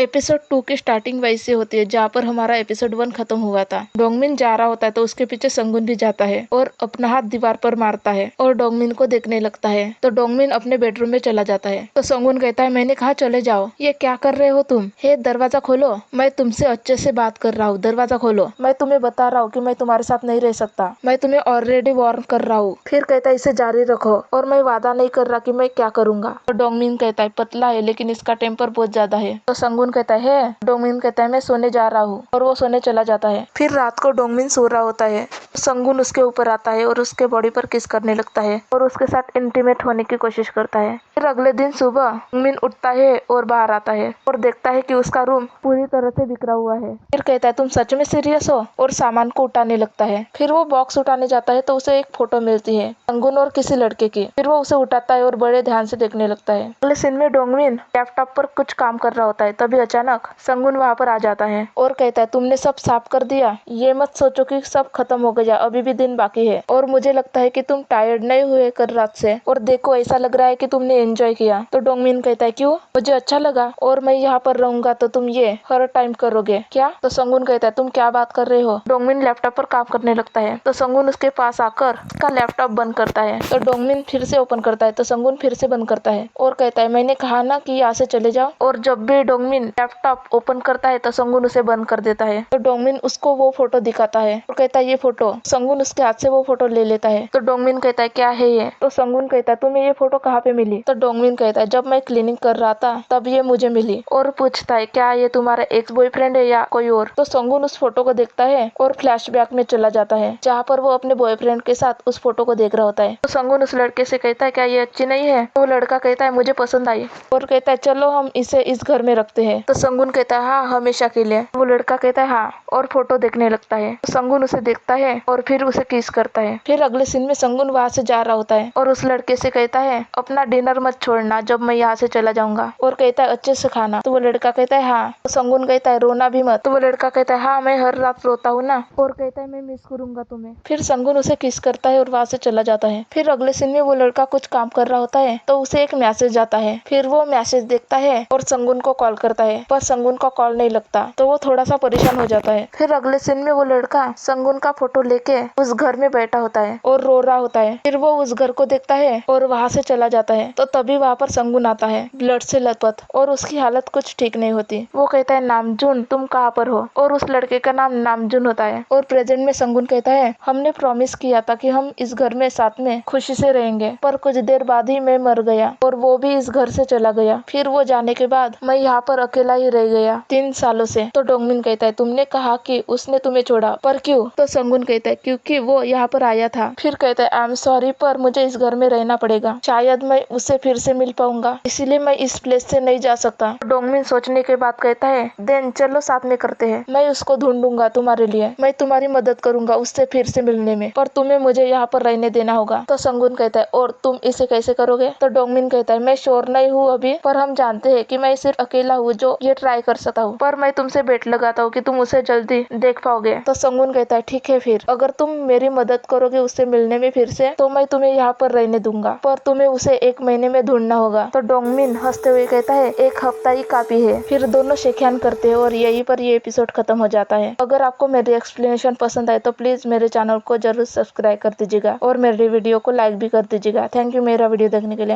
Episode 2 की starting वैसे होती है जहाँ पर हमारा एपिसोड 1 खत्म हुआ था। डोंगमिन जा रहा होता है तो उसके पीछे संगुन भी जाता है और अपना हाथ दीवार पर मारता है और डोंगमिन को देखने लगता है। तो डोंगमिन अपने बेडरूम में चला जाता है तो संगुन कहता है मैंने कहा चले जाओ, ये क्या कर रहे हो तुम? हे दरवाजा खोलो, मैं तुमसे अच्छे से बात कर रहा हूँ, दरवाजा खोलो। मैं तुम्हें बता रहा हूँ कि मैं तुम्हारे साथ नहीं रह सकता, मैं तुम्हें ऑलरेडी वार्न कर रहा हूँ। फिर कहता है इसे जारी रखो और मैं वादा नहीं कर रहा कि मैं क्या करूंगा। तो डोंगमिन कहता है पतला है लेकिन इसका टेम्पर बहुत ज्यादा है। तो संगुन कहता है डोंगमिन कहता है मैं सोने जा रहा हूँ और वो सोने चला जाता है। फिर रात को डोंगमिन सो रहा होता है, संगुन उसके ऊपर आता है और उसके बॉडी पर किस करने लगता है और उसके साथ इंटीमेट होने की कोशिश करता है। फिर अगले दिन सुबह डोंगमिन उठता है और बाहर आता है और देखता है कि उसका रूम पूरी तरह से बिखरा हुआ है। फिर कहता है तुम सच में सीरियस हो और सामान को उठाने लगता है। फिर वो बॉक्स उठाने जाता है तो उसे एक फोटो मिलती है संगुन और किसी लड़के की। फिर वो उसे उठाता है और बड़े ध्यान से देखने लगता है। अगले सीन में डोंगमिन लैपटॉप पर कुछ काम कर रहा होता है, तभी अचानक संगुन वहाँ पर आ जाता है और कहता है तुमने सब साफ कर दिया, ये मत सोचो कि सब खत्म हो गया, अभी भी दिन बाकी है और मुझे लगता है कि तुम टायर्ड नहीं हुए कर रात से और देखो ऐसा लग रहा है कि तुमने एंजॉय किया। तो डोंगमिन कहता है क्यों, मुझे अच्छा लगा और मैं यहाँ पर रहूंगा तो तुम ये हर टाइम करोगे क्या? तो संगुन कहता है तुम क्या बात कर रहे हो? डोंगमिन लैपटॉप पर काम करने लगता है तो संगुन उसके पास आकर उसका लैपटॉप बंद करता है। तो डोंगमिन फिर से ओपन करता है तो संगुन फिर से बंद करता है और कहता है मैंने कहा ना कि यहाँ से चले जाओ। और जब भी डोंगमिन लैपटॉप ओपन करता है तो संगुन उसे बंद कर देता है। तो डोंगमिन उसको वो फोटो दिखाता है और कहता है ये फोटो। संगुन उसके हाथ से वो फोटो ले लेता है। तो डोंगमिन कहता है क्या है ये? तो संगुन कहता है तुम्हें ये फोटो कहाँ पे मिली? तो डोंगमिन कहता है जब मैं क्लीनिंग कर रहा था तब ये मुझे मिली। और पूछता है क्या ये तुम्हारा एक्स बॉयफ्रेंड है या कोई और? तो संगुन उस फोटो को देखता है और फ्लैशबैक में चला जाता है जहाँ पर वो अपने बॉयफ्रेंड के साथ उस फोटो को देख रहा होता है। तो संगुन उस लड़के से कहता है क्या ये अच्छी नहीं है? वो लड़का कहता है मुझे पसंद आई और कहता है चलो हम इसे इस घर में रखते हैं। तो संगुन कहता है हाँ हमेशा के लिए। वो लड़का कहता है हाँ और फोटो देखने लगता है। तो संगुन उसे देखता है और फिर उसे किस करता है। फिर अगले सीन में संगुन वहाँ से जा रहा होता है और उस लड़के से कहता है अपना डिनर मत छोड़ना जब मैं यहाँ से चला जाऊंगा और कहता है अच्छे से खाना। तो वो लड़का कहता है हाँ। तो संगुन कहता है रोना भी मत। तो वो लड़का कहता है हाँ मैं हर रात रोता हूँ ना और कहता है मैं मिस करूंगा तुम्हें। फिर संगुन उसे किस करता है और वहाँ से चला जाता है। फिर अगले सीन में वो लड़का कुछ काम कर रहा होता है तो उसे एक मैसेज आता है। फिर वो मैसेज देखता है और संगुन को कॉल करता है पर संगुन का कॉल नहीं लगता तो वो थोड़ा सा परेशान हो जाता है। फिर अगले सीन में वो लड़का संगुन का फोटो लेके उस घर में बैठा होता है और रो रहा होता है। फिर वो उस घर को देखता है और वहाँ से चला जाता है। तो तभी वहाँ पर संगुन आता है ब्लड से लथपथ और उसकी हालत कुछ ठीक नहीं होती। वो कहता है नामजून तुम कहाँ पर हो? और उस लड़के का नाम नामजून होता है। और प्रेजेंट में संगुन कहता है हमने प्रॉमिस किया था कि हम इस घर में साथ में खुशी से रहेंगे पर कुछ देर बाद ही मैं मर गया और वो भी इस घर से चला गया। फिर वो जाने के बाद मैं यहाँ पर अकेला ही रह गया 3 सालों से। तो डोंगमिन कहता है तुमने कहा कि उसने तुम्हें छोड़ा पर क्यों? तो संगुन कहता है क्योंकि वो यहाँ पर आया था। फिर कहता है आई एम सॉरी पर मुझे इस घर में रहना पड़ेगा, शायद मैं उससे फिर से मिल पाऊंगा इसीलिए मैं इस प्लेस से नहीं जा सकता। तो डोंगमिन सोचने के बाद कहता है देन चलो साथ में करते हैं, मैं उसको ढूंढूंगा तुम्हारे लिए, मैं तुम्हारी मदद करूंगा उससे फिर से मिलने में पर तुम्हें मुझे यहाँ पर रहने देना होगा। तो संगुन कहता है और तुम इसे कैसे करोगे? तो डोंगमिन कहता है मैं श्योर नहीं हूँ अभी पर हम जानते हैं कि मैं सिर्फ अकेला हूँ जो ये ट्राई कर सकता हूँ पर मैं तुमसे बेट लगाता हूँ कि तुम उसे जल्दी देख पाओगे। तो संगुन कहता है ठीक है फिर अगर तुम मेरी मदद करोगे उससे मिलने में फिर से तो मैं तुम्हें यहाँ पर रहने दूंगा पर तुम्हें उसे 1 महीने में ढूंढना होगा। तो डोंगमिन हंसते हुए कहता है 1 हफ्ता ही काफी है। फिर दोनों शेखियान करते हैं और यहीं पर ये एपिसोड खत्म हो जाता है। अगर आपको मेरी एक्सप्लेनेशन पसंद आए तो प्लीज मेरे चैनल को जरूर सब्सक्राइब कर दीजिएगा और मेरी वीडियो को लाइक भी कर दीजिएगा। थैंक यू मेरा वीडियो देखने के लिए।